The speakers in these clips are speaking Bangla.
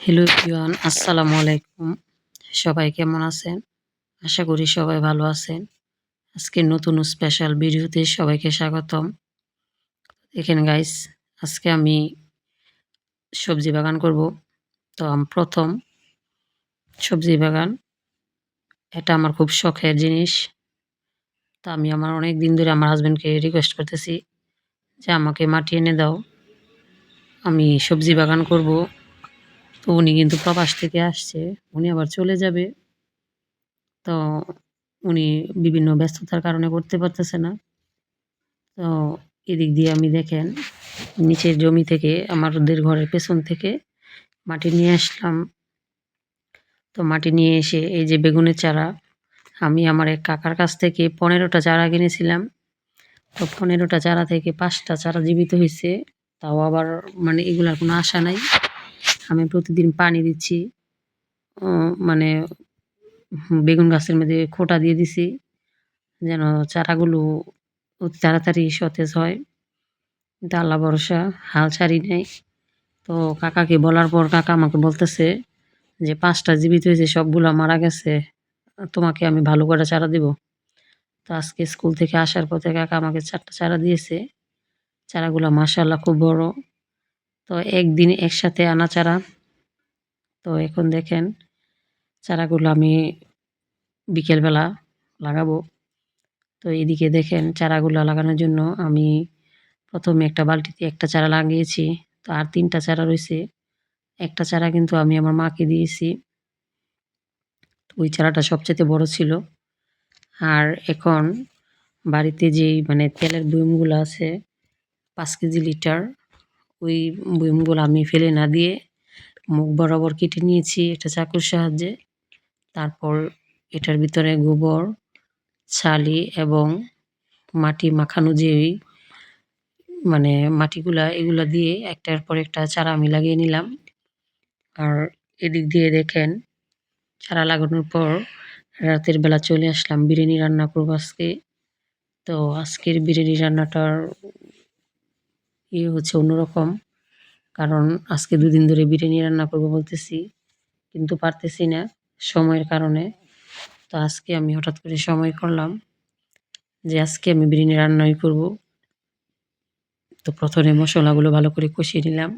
হ্যালো এভরিওয়ান, আসসালামু আলাইকুম। সবাই কেমন আছেন? আশা করি সবাই ভালো আছেন। আজকের নতুন স্পেশাল ভিডিওতে সবাইকে স্বাগতম। দেখেন গাইস, আজকে আমি সবজি বাগান করব। তো প্রথম সবজি বাগান, এটা আমার খুব শখের জিনিস। তো আমি আমার অনেক দিন ধরে আমার হাসব্যান্ডকে রিকোয়েস্ট করতেছি যে আমাকে মাটি এনে দাও, আমি সবজি বাগান করব। তো উনি কিন্তু প্রবাস থেকে আসছে, উনি আবার চলে যাবে। তো উনি বিভিন্ন ব্যস্ততার কারণে করতে পারতেছে না। তো এদিক দিয়ে আমি দেখেন নিচের জমি থেকে আমাদের ঘরের পেছন থেকে মাটি নিয়ে আসলাম। তো মাটি নিয়ে এসে এই যে বেগুনের চারা, আমি আমার এক কাকার কাছ থেকে 15টা চারা কিনেছিলাম। তো 15টা চারা থেকে 5টা চারা জীবিত হয়েছে। তাও আবার মানে এগুলার কোনো আশা নাই। আমি প্রতিদিন পানি দিচ্ছি। মানে বেগুন গাছের মধ্যে খোঁটা দিয়ে দিছি যেন চারাগুলো অতি তাড়াতাড়ি সতেজ হয়। কিন্তু আল্লাহ ভরসা, হাল ছাড়ি নাই। তো কাকাকে বলার পর কাকা আমাকে বলতেছে যে 5টা জীবিত হয়েছে, সবগুলা মারা গেছে। তোমাকে আমি ভালো করে চারা দিব। তো আজকে স্কুল থেকে আসার পথে কাকা আমাকে 4টা চারা দিয়েছে। চারাগুলা মাশাআল্লাহ খুব বড়। তো একদিন একসাথে আনা চারা। তো এখন দেখেন চারাগুলো আমি বিকেলবেলা লাগাবো। তো এদিকে দেখেন চারাগুলা লাগানোর জন্য আমি প্রথমে একটা বালতিতে একটা চারা লাগিয়েছি। তো আর 3টা চারা রয়েছে। একটা চারা কিন্তু আমি আমার মাকে দিয়েছি। ওই চারাটা সবচাইতে বড় ছিল। আর এখন বাড়িতে যেই মানে তেলের বয়মগুলো আছে 5 কেজি লিটার, ওই বয়মগুলো আমি ফেলে না দিয়ে মুখ বরাবর কেটে নিয়েছি একটা চাকুর সাহায্যে। তারপর এটার ভিতরে গোবর, ছালি এবং মাটি মাখানো যে মানে মাটিগুলা, এগুলা দিয়ে একটার পর একটা চারা আমি লাগিয়ে নিলাম। আর এদিক দিয়ে দেখেন চারা লাগানোর পর রাতের বেলা চলে আসলাম বিরিয়ানি রান্না করবো আজকে। তো আজকের বিরিয়ানি রান্নাটার হচ্ছে অন্যরকম। কারণ আজকে 2 দিন ধরে বিরিয়ানি রান্না করবো বলতেছি, কিন্তু পারতেছি না সময়ের কারণে। তো আজকে আমি হঠাৎ করে সময় করলাম যে আজকে আমি বিরিয়ানি রান্নাই করব। তো প্রথমে মশলাগুলো ভালো করে কষিয়ে নিলাম।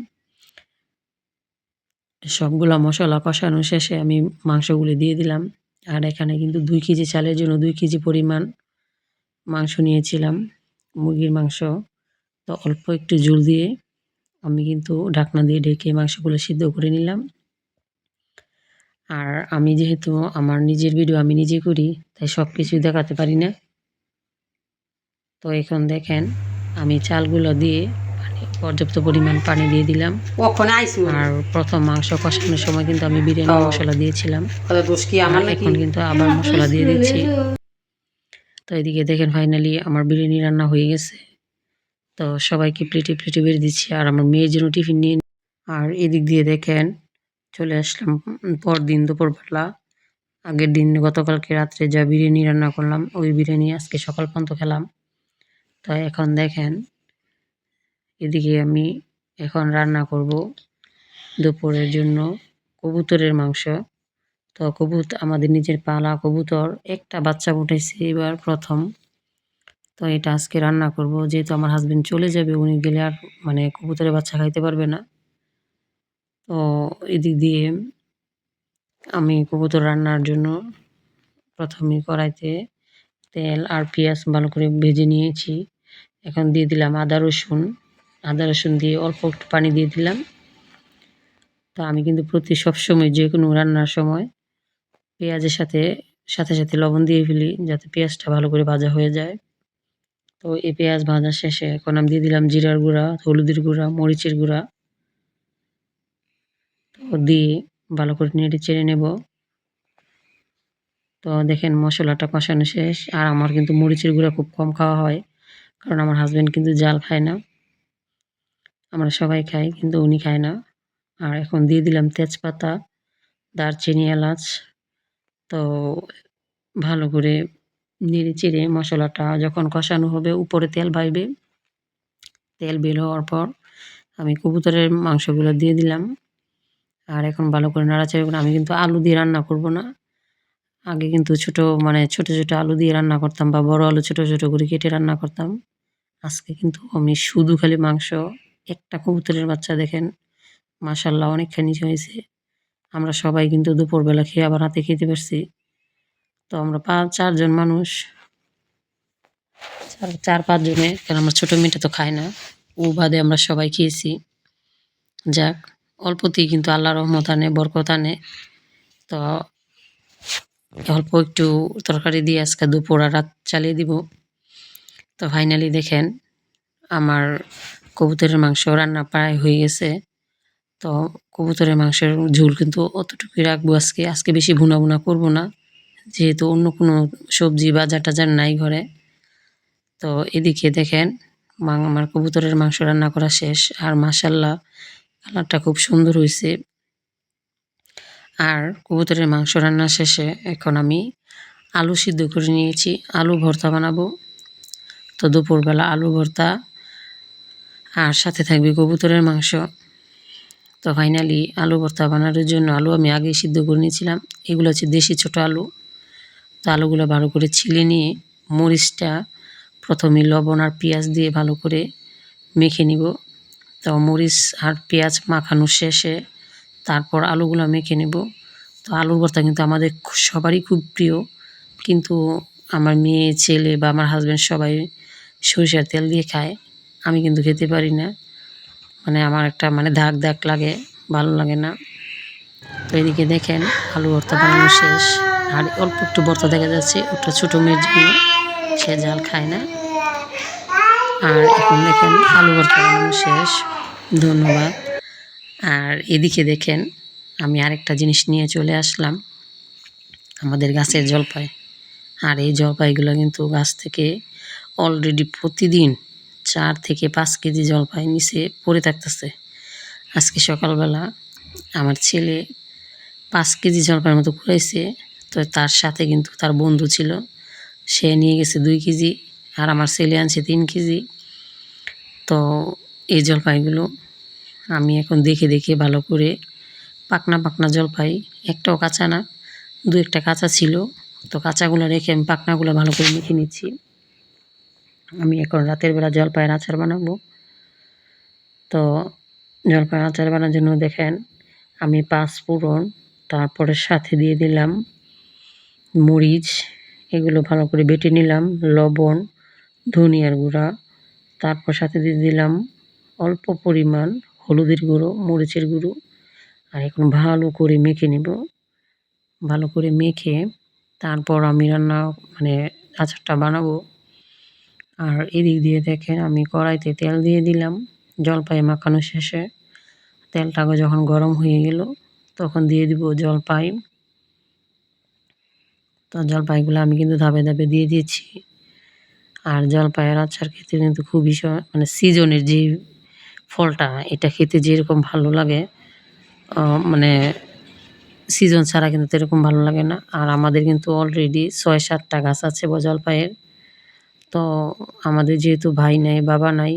সবগুলা মশলা কষানো শেষে আমি মাংসগুলো দিয়ে দিলাম। আর এখানে কিন্তু 2 কেজি চালের জন্য 2 কেজি পরিমাণ মাংস নিয়েছিলাম, মুরগির মাংস। তো অল্প একটু ঝোল দিয়ে আমি কিন্তু ঢাকনা দিয়ে ঢেকে মাংসগুলো সিদ্ধ করে নিলাম। আর আমি যেহেতু আমার নিজের ভিডিও আমি নিজে করি, তাই সব কিছুই দেখাতে পারি না। তো এখন দেখেন আমি চালগুলো দিয়ে পর্যাপ্ত পরিমাণ পানি দিয়ে দিলাম। আর প্রথম মাংস কষানোর সময় কিন্তু আমি বিরিয়ানি মশলা দিয়েছিলাম, আর এখন কিন্তু আবার মশলা দিয়ে দিচ্ছি। তো এদিকে দেখেন ফাইনালি আমার বিরিয়ানি রান্না হয়ে গেছে। তো সবাইকে প্লেটে প্লেটে বেড়ে দিচ্ছি আর আমার মেয়ের জন্য টিফিন নিয়ে। আর এদিক দিয়ে দেখেন চলে আসলাম পরদিন দুপুরবেলা। আগের দিন গতকালকে রাত্রে যা বিরিয়ানি রান্না করলাম, ওই বিরিয়ানি আজকে সকাল পর্যন্ত খেলাম। তো এখন দেখেন এদিকে আমি এখন রান্না করব দুপুরের জন্য কবুতরের মাংস। তো আমাদের নিজের পালা কবুতর, একটা বাচ্চা ফুটাইছে এবার প্রথম। তো এটা আজকে রান্না করব, যেহেতু আমার হাজবেন্ড চলে যাবে, উনি গেলে আর মানে কবুতরের বাচ্চা খাইতে পারবে না। তো এদিক দিয়ে আমি কবুতর রান্নার জন্য প্রথমে কড়াইতে তেল আর পেঁয়াজ ভালো করে ভেজে নিয়েছি। এখন দিয়ে দিলাম আদা রসুন দিয়ে অল্প একটু পানি দিয়ে দিলাম। তো আমি কিন্তু সবসময় যে কোনো রান্নার সময় পেঁয়াজের সাথে সাথে সাথে লবণ দিয়ে ফেলি, যাতে পেঁয়াজটা ভালো করে ভাজা হয়ে যায়। তো এই পেঁয়াজ ভাজা শেষে এখন আমি দিয়ে দিলাম জিরার গুঁড়া, হলুদের গুঁড়া, মরিচের গুঁড়া। তো দিয়ে ভালো করে নেড়ে চেড়ে নেব। তো দেখেন মশলাটা কষানো শেষ। আর আমার কিন্তু মরিচের গুঁড়া খুব কম খাওয়া হয়, কারণ আমার হাজবেন্ড কিন্তু ঝাল খায় না। আমরা সবাই খাই, কিন্তু উনি খায় না। আর এখন দিয়ে দিলাম তেজপাতা, দারচিনি, এলাচ। তো ভালো করে নেড়ে চেড়ে মশলাটা যখন কষানো হবে, উপরে তেল ভাসবে। তেল বের হওয়ার পর আমি কবুতরের মাংসগুলো দিয়ে দিলাম। আর এখন ভালো করে নাড়াচাড়া করে আমি কিন্তু আলু দিয়ে রান্না করব না। আগে কিন্তু ছোট আলু দিয়ে রান্না করতাম বা বড় আলু ছোট, ছোট করে কেটে রান্না করতাম। আজকে কিন্তু আমি শুধু খালি মাংস, একটা কবুতরের বাচ্চা দেখেন মাশাআল্লাহ অনেকখানি হয়েছে। আমরা সবাই কিন্তু দুপুরবেলা খেয়ে আবার রাতে খেতে পারছি। তো আমরা ৪ জন মানুষ, ৪-৫ জনে, কারণ আমার ছোট মেয়েটা তো খায় না। ও বাদে আমরা সবাই খেয়েছি। যাক, অল্পতেই কিন্তু আল্লাহর রহমত আনে, বরকত আনে। তো অল্প একটু তরকারি দিয়ে আজকে দুপুর আর রাত চালিয়ে দিব। তো ফাইনালি দেখেন আমার কবুতরের মাংস রান্না প্রায় হয়ে গেছে। তো কবুতরের মাংসের ঝোল কিন্তু অতটুকুই রাখবো আজকে। আজকে বেশি ভুনা, ভুনা করব না। যেহেতু অন্য কোনো সবজি বাজার-টাজার নাই ঘরে। তো এদিকে দেখেন আমার কবুতরের মাংস রান্না করা শেষ। আর মাশাআল্লাহ কালারটা খুব সুন্দর হইছে। আর কবুতরের মাংস রান্না শেষে এখন আমি আলু সিদ্ধ করে নিয়েছি। আলু ভর্তা বানাবো। তো দুপুরবেলা আলু ভর্তা আর সাথে থাকবে কবুতরের মাংস। তো ফাইনালি আলু ভর্তা বানানোর জন্য আলু আমি আগেই সিদ্ধ করে নিয়েছিলাম। এগুলো হচ্ছে দেশি ছোট আলু। তো আলুগুলো ভালো করে ছিলে নিয়ে মরিচটা প্রথমে লবণ আর পেঁয়াজ দিয়ে ভালো করে মেখে নিব। তো মরিচ আর পেঁয়াজ মাখানোর শেষে তারপর আলুগুলো মেখে নেব। তো আলুর ভর্তা কিন্তু আমাদের সবারই খুব প্রিয়। কিন্তু আমার মেয়ে, ছেলে বা আমার হাসব্যান্ড সবাই সরিষার তেল দিয়ে খায়। আমি কিন্তু খেতে পারি না। আমার একটা ধাক, ধাক লাগে, ভালো লাগে না। তো এদিকে দেখেন আলু ভর্তা বানানো শেষ। আর অল্প একটু ভর্তা দেখা যাচ্ছে, ওটা ছোটো মেয়ের জন্য, সে ঝাল খায় না। আর এখন দেখেন আলু ভর্তা বানানো শেষ। ধন্যবাদ। আর এদিকে দেখেন আমি আরেকটা জিনিস নিয়ে চলে আসলাম, আমাদের গাছের জলপাই। আর এই জলপাইগুলো কিন্তু গাছ থেকে অলরেডি প্রতিদিন ৪ থেকে ৫ কেজি জলপাই নিচে পড়ে থাকতেছে। আজকে সকালবেলা আমার ছেলে ৫ কেজি জলপাইয়ের মতো কুড়াইছে। তো তার সাথে কিন্তু তার বন্ধু ছিল, সে নিয়ে গেছে ২ কেজি আর আমার ছেলে আনছে ৩ কেজি। তো এই জলপাইগুলো আমি এখন দেখে, দেখে ভালো করে পাকনা, পাকনা জলপাই, একটাও কাঁচা না, ২-১টা কাঁচা ছিল। তো কাঁচাগুলো রেখে আমি পাকনাগুলো ভালো করে মেখে নিচ্ছি। আমি এখন রাতের বেলা জলপাইয়ের আচার বানাবো। তো জলপাইয়ের আচার বানানোর জন্য দেখেন আমি ৫ ফোড়ন, তারপরে সাথে দিয়ে দিলাম মরিচ, এগুলো ভালো করে বেটে নিলাম, লবণ, ধনিয়ার গুঁড়া, তারপর সাথে দিয়ে দিলাম অল্প পরিমাণ হলুদের গুঁড়ো, মরিচের গুঁড়ো। আর এখন ভালো করে মেখে নেব। ভালো করে মেখে তারপর আমি আচারটা বানাবো। আর এদিক দিয়ে দেখেন আমি কড়াইতে তেল দিয়ে দিলাম জলপাই মাখানো শেষে। তেলটা যখন গরম হয়ে গেল তখন দিয়ে দিব জলপাই। তো জলপাইগুলো আমি কিন্তু ধাপে, ধাপে দিয়ে দিয়েছি। আর জলপাইয়ের আচার খেতে কিন্তু খুবই সিজনের যে ফলটা, এটা খেতে যেরকম ভালো লাগে, মানে সিজন ছাড়া কিন্তু এরকম ভালো লাগে না। আর আমাদের কিন্তু অলরেডি ৬-৭টা গাছ আছে জলপাইয়ের। তো আমাদের যেহেতু ভাই নাই, বাবা নাই,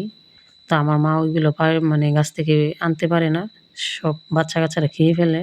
তো আমার মা ওইগুলো গাছ থেকে আনতে পারে না। সব বাচ্চা-কাচ্চারা খেয়ে ফেলে।